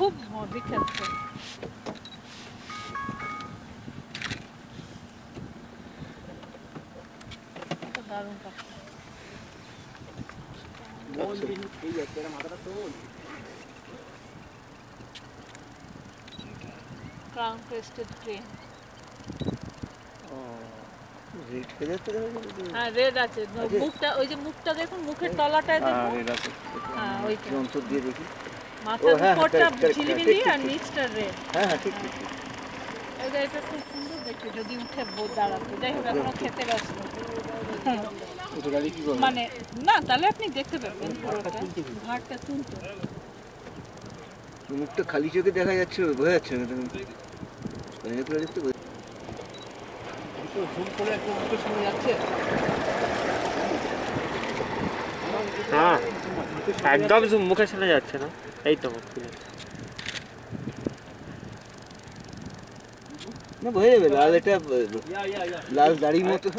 খুব বিখ্যাত। দারুণ পাখি। Crown crested crane. হ্যাঁ রেড আছে, মুখটা ওই যে মুখটা দেখুন, মুখের তলাটায় দেখুন। হ্যাঁ ওই যন্ত্র দিয়ে দেখি, মাথার উপরটা ঝিলিমিলি আর নিচটা রেড। হ্যাঁ হ্যাঁ ঠিক ঠিক। এটা খুব সুন্দর দেখতে যদি উঠে দাঁড়াতো। যাই হোক এখনো খেতে ব্যস্ত মানে না, তাহলে আপনি দেখতে পাবেন ঘাটটা তুলতে। মুখটা খালি চোখে দেখা যাচ্ছে, বোঝা যাচ্ছে না। হ্যাঁ একদম মুখের সামনে যাচ্ছে না। এই তো না বোঝা যাবে লাল, এটা লাল দাড়ির মতো।